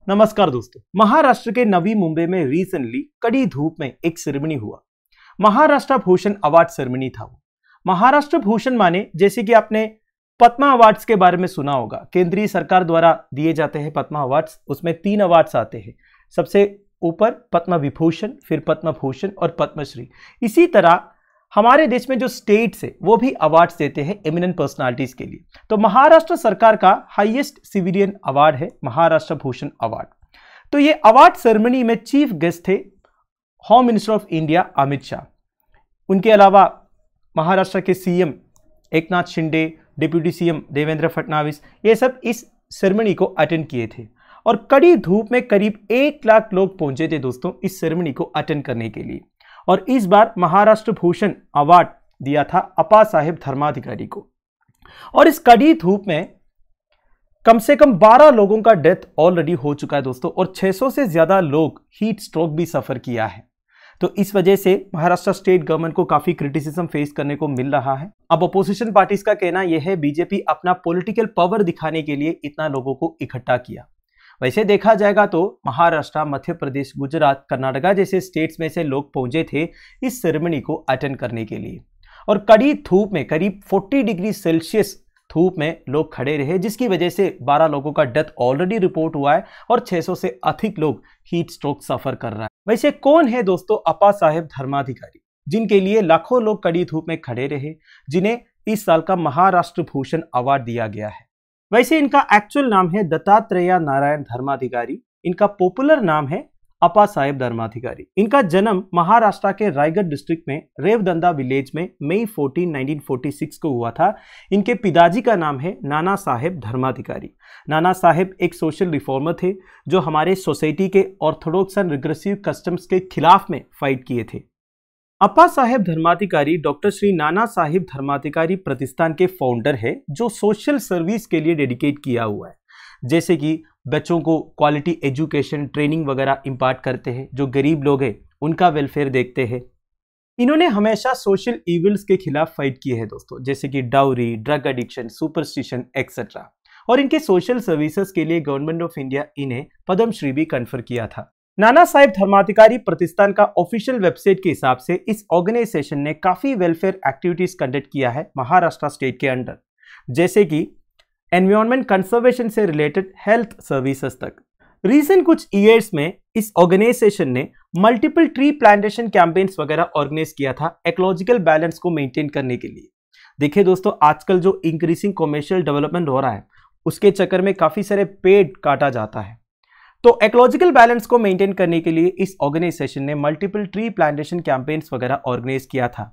नमस्कार दोस्तों। महाराष्ट्र के नवी मुंबई में रिसेंटली कड़ी धूप में एक सेरेमनी हुआ। महाराष्ट्र भूषण अवार्ड सेरेमनी था वो। महाराष्ट्र भूषण माने जैसे कि आपने पद्मा अवार्ड्स के बारे में सुना होगा, केंद्रीय सरकार द्वारा दिए जाते हैं पद्मा अवार्ड्स। उसमें 3 अवार्ड्स आते हैं, सबसे ऊपर पद्म विभूषण, फिर पद्म भूषण और पद्मश्री। इसी तरह हमारे देश में जो स्टेट्स है वो भी अवार्ड्स देते हैं एमिनेंट पर्सनालिटीज के लिए। तो महाराष्ट्र सरकार का हाईएस्ट सिविलियन अवार्ड है महाराष्ट्र भूषण अवार्ड। तो ये अवार्ड सेरेमनी में चीफ गेस्ट थे home minister of India Amit Shah. उनके अलावा महाराष्ट्र के CM Eknath Shinde, deputy CM Devendra Fadnavis, ये सब इस सेरेमनी को अटेंड किए थे। और कड़ी धूप में करीब 1 लाख लोग पहुंचे थे दोस्तों इस सेरेमनी को अटेंड करने के लिए। और इस बार महाराष्ट्र भूषण अवार्ड दिया था अपा साहेब धर्माधिकारी को। और इस कड़ी धूप में कम से कम 12 लोगों का डेथ ऑलरेडी हो चुका है दोस्तों, और 600 से ज्यादा लोग हीट स्ट्रोक भी सफर किया है। तो इस वजह से महाराष्ट्र स्टेट गवर्नमेंट को काफी क्रिटिसिज्म फेस करने को मिल रहा है। अब अपोजिशन पार्टीज का कहना यह है बीजेपी अपना पॉलिटिकल पावर दिखाने के लिए इतना लोगों को इकट्ठा किया। वैसे देखा जाएगा तो महाराष्ट्र, मध्य प्रदेश, गुजरात, कर्नाटका जैसे स्टेट्स में से लोग पहुंचे थे इस सेरेमनी को अटेंड करने के लिए। और कड़ी धूप में करीब 40 डिग्री सेल्सियस धूप में लोग खड़े रहे, जिसकी वजह से 12 लोगों का डेथ ऑलरेडी रिपोर्ट हुआ है और 600 से अधिक लोग हीट स्ट्रोक सफर कर रहा है। वैसे कौन है दोस्तों अपा साहेब धर्माधिकारी, जिनके लिए लाखों लोग कड़ी धूप में खड़े रहे, जिन्हें इस साल का महाराष्ट्र भूषण अवार्ड दिया गया है? वैसे इनका एक्चुअल नाम है दत्तात्रेय नारायण धर्माधिकारी। इनका पॉपुलर नाम है अपा साहेब धर्माधिकारी। इनका जन्म महाराष्ट्र के रायगढ़ डिस्ट्रिक्ट में रेवदंदा विलेज में मई 14, 1946 को हुआ था। इनके पिताजी का नाम है नाना साहेब धर्माधिकारी। नाना साहेब एक सोशल रिफॉर्मर थे जो हमारे सोसाइटी के ऑर्थोडॉक्स एंड रिग्रेसिव कस्टम्स के खिलाफ में फाइट किए थे। अपा साहेब धर्माधिकारी डॉक्टर श्री नाना साहेब धर्माधिकारी प्रतिष्ठान के फाउंडर है, जो सोशल सर्विस के लिए डेडिकेट किया हुआ है। जैसे कि बच्चों को क्वालिटी एजुकेशन, ट्रेनिंग वगैरह इम्पार्ट करते हैं, जो गरीब लोग हैं उनका वेलफेयर देखते हैं। इन्होंने हमेशा सोशल इविल्स के खिलाफ फाइट किए हैं दोस्तों, जैसे कि dowry, drug addiction, superstition etcetera. और इनके सोशल सर्विसेज के लिए गवर्नमेंट ऑफ इंडिया इन्हें पद्मश्री भी कन्फर किया था। नाना साहेब धर्माधिकारी प्रतिष्ठान का ऑफिशियल वेबसाइट के हिसाब से इस ऑर्गेनाइजेशन ने काफी वेलफेयर एक्टिविटीज कंडक्ट किया है महाराष्ट्र स्टेट के अंडर, जैसे कि एनवायरनमेंट कंजर्वेशन से रिलेटेड हेल्थ सर्विसेज तक। रिसेंट कुछ ईयर्स में इस ऑर्गेनाइजेशन ने मल्टीपल ट्री प्लांटेशन कैंपेन्स वगैरह ऑर्गेनाइज किया था इकोलॉजिकल बैलेंस को मेंटेन करने के लिए। देखिए दोस्तों, आजकल जो इंक्रीजिंग कमर्शियल डेवलपमेंट हो रहा है उसके चक्कर में काफी सारे पेड़ काटा जाता है। तो इकोलॉजिकल बैलेंस को मेंटेन करने के लिए इस ऑर्गेनाइजेशन ने मल्टीपल ट्री प्लांटेशन कैंपेन्स वगैरह ऑर्गेनाइज किया था।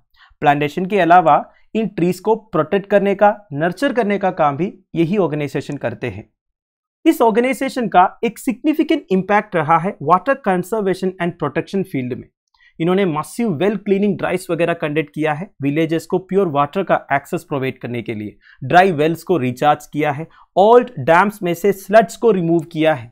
प्लांटेशन के अलावा इन ट्रीज को प्रोटेक्ट करने का, नर्चर करने का काम भी यही ऑर्गेनाइजेशन करते हैं। इस ऑर्गेनाइजेशन का एक सिग्निफिकेंट इंपैक्ट रहा है water conservation and protection field में। इन्होंने मासिव वेल क्लीनिंग ड्राइव्स वगैरह कंडक्ट किया है, विलेजेस को प्योर वाटर का एक्सेस प्रोवाइड करने के लिए ड्राई वेल्स को रिचार्ज किया है, ओल्ड डैम्स में से स्लड्स को रिमूव किया है।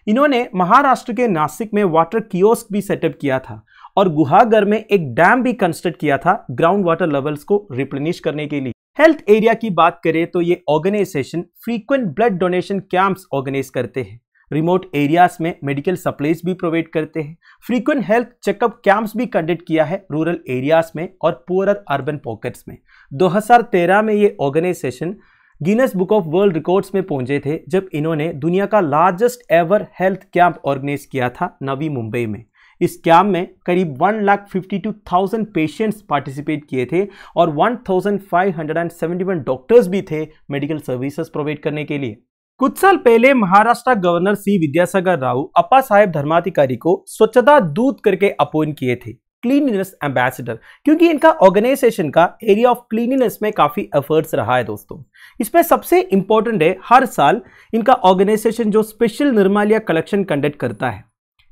इन्होंने महाराष्ट्र के नासिक में वाटर कियोस्क भी सेटअप किया था और गुहागर में एक डैम भी कंस्ट्रक्ट किया था ग्राउंड वाटर लेवल्स को रिप्लेनिश करने के लिए। हेल्थ एरिया की बात करें तो ये organisation frequent blood donation camps organise करते हैं, रिमोट एरियाज में मेडिकल सप्लाईज भी प्रोवाइड करते हैं, फ्रीक्वेंट हेल्थ चेकअप कैंप्स भी कंडक्ट किया है रूरल एरियाज में और पुअर अर्बन पॉकेट्स में। 2013 में ये organisation Guinness Book of World Records में पहुंचे थे जब इन्होंने दुनिया का largest ever health camp organise किया था नवी मुंबई में। इस कैंप में करीब 1,52,000 पेशेंट्स पार्टिसिपेट किए थे और 1,571 डॉक्टर्स भी थे मेडिकल सर्विसेज प्रोवाइड करने के लिए। कुछ साल पहले महाराष्ट्र गवर्नर सी विद्यासागर राव अपा साहेब धर्माधिकारी को स्वच्छता दूत करके अपॉइंट किए थे, क्लीनिनेस एम्बेसडर, क्योंकि इनका ऑर्गेनाइजेशन का एरिया ऑफ क्लीनिनेस में काफी एफर्ट्स रहा है दोस्तों। इसमें सबसे इंपॉर्टेंट है हर साल इनका ऑर्गेनाइजेशन जो स्पेशल निर्माल्या कलेक्शन कंडक्ट करता है।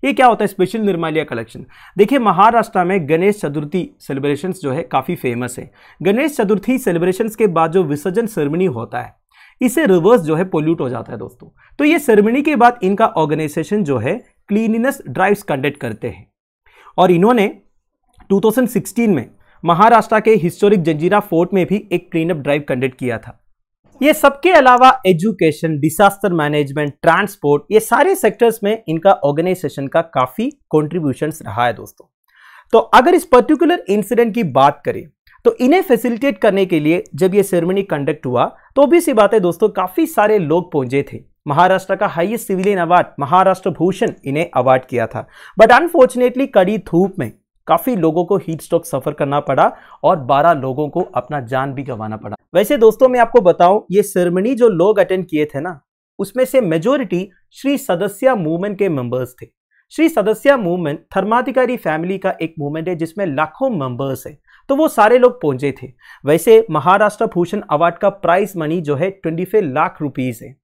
ये क्या होता है स्पेशल निर्माल्या कलेक्शन? देखिए, महाराष्ट्र में गणेश चतुर्थी सेलिब्रेशंस जो है काफी फेमस है। गणेश चतुर्थी सेलिब्रेशंस के बाद जो विसर्जन सेरेमनी होता है, इससे रिवर्स जो है पोल्यूट हो जाता है दोस्तों। तो ये सेरेमनी के बाद इनका ऑर्गेनाइजेशन जो है क्लीनिनेस ड्राइव्स कंडक्ट करते हैं। और इन्होंने 2016 में महाराष्ट्र के हिस्टोरिक जंजीरा फोर्ट में भी एक क्लीनअप ड्राइव कंडक्ट किया था। ये सबके अलावा एजुकेशन, डिजास्टर मैनेजमेंट, ट्रांसपोर्ट, ये सारे सेक्टर्स में इनका ऑर्गेनाइजेशन का काफी कॉन्ट्रीब्यूशंस रहा है दोस्तों। तो अगर इस पर्टिकुलर इंसिडेंट की बात करें तो इन्हें फैसिलिटेट करने के लिए जब ये सेरेमनी कंडक्ट हुआ तो भी सी बात है दोस्तों, काफी सारे लोग पहुंचे थे। महाराष्ट्र का highest civilian award Maharashtra Bhushan इन्हें अवार्ड किया था, बट अनफॉर्चुनेटली कड़ी धूप में काफी लोगों को हीट स्ट्रोक सफर करना पड़ा और 12 लोगों को अपना जान भी गंवाना पड़ा। वैसे दोस्तों मैं आपको बताऊं, ये सेरेमनी जो लोग अटेंड किए थे ना, उसमें से मेजोरिटी श्री सदस्या मूवमेंट के मेंबर्स थे। श्री सदस्या मूवमेंट धर्माधिकारी फैमिली का एक मूवमेंट है जिसमें लाखों मेंबर्स है, तो वो सारे लोग पहुंचे थे। वैसे महाराष्ट्र भूषण अवार्ड का प्राइज मनी जो है 25 लाख रुपीस है।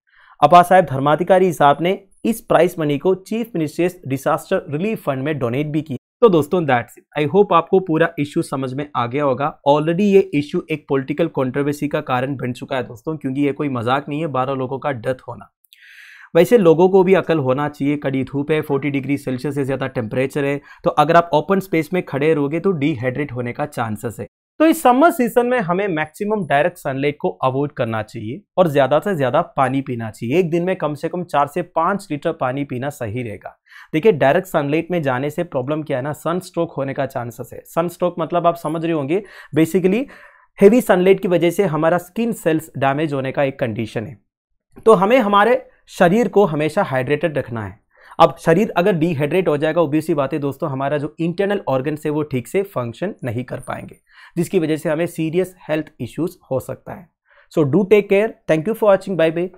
अप्पा साहब धर्माधिकारी साहब ने इस प्राइज मनी को chief ministers disaster relief fund में डोनेट भी किया। तो दोस्तों दैट्स इट। आई होप आपको पूरा इश्यू समझ में आ गया होगा। ऑलरेडी ये इश्यू एक पॉलिटिकल कंट्रोवर्सी का कारण बन चुका है दोस्तों, क्योंकि ये कोई मजाक नहीं है 12 लोगों का डेथ होना। वैसे लोगों को भी अकल होना चाहिए, कड़ी धूप है, 40 डिग्री सेल्सियस से ज़्यादा टेम्परेचर है, तो अगर आप ओपन स्पेस में खड़े रहोगे तो डिहाइड्रेट होने का चांसेस है। तो इस समर सीजन में हमें मैक्सिमम डायरेक्ट सनलाइट को अवॉइड करना चाहिए और ज़्यादा से ज़्यादा पानी पीना चाहिए। एक दिन में कम से कम 4 से 5 लीटर पानी पीना सही रहेगा। देखिए डायरेक्ट सनलाइट में जाने से प्रॉब्लम क्या है ना, सन स्ट्रोक होने का चांसेस है। सन स्ट्रोक मतलब आप समझ रहे होंगे, बेसिकली हेवी सनलाइट की वजह से हमारा स्किन सेल्स डैमेज होने का एक कंडीशन है। तो हमें हमारे शरीर को हमेशा हाइड्रेटेड रखना है। अब शरीर अगर डिहाइड्रेट हो जाएगा, ऑब्वियसली बात है दोस्तों, हमारा जो इंटरनल ऑर्गन्स है वो ठीक से फंक्शन नहीं कर पाएंगे, जिसकी वजह से हमें सीरियस हेल्थ इश्यूज हो सकता है। So do take care. Thank you for watching. Bye bye.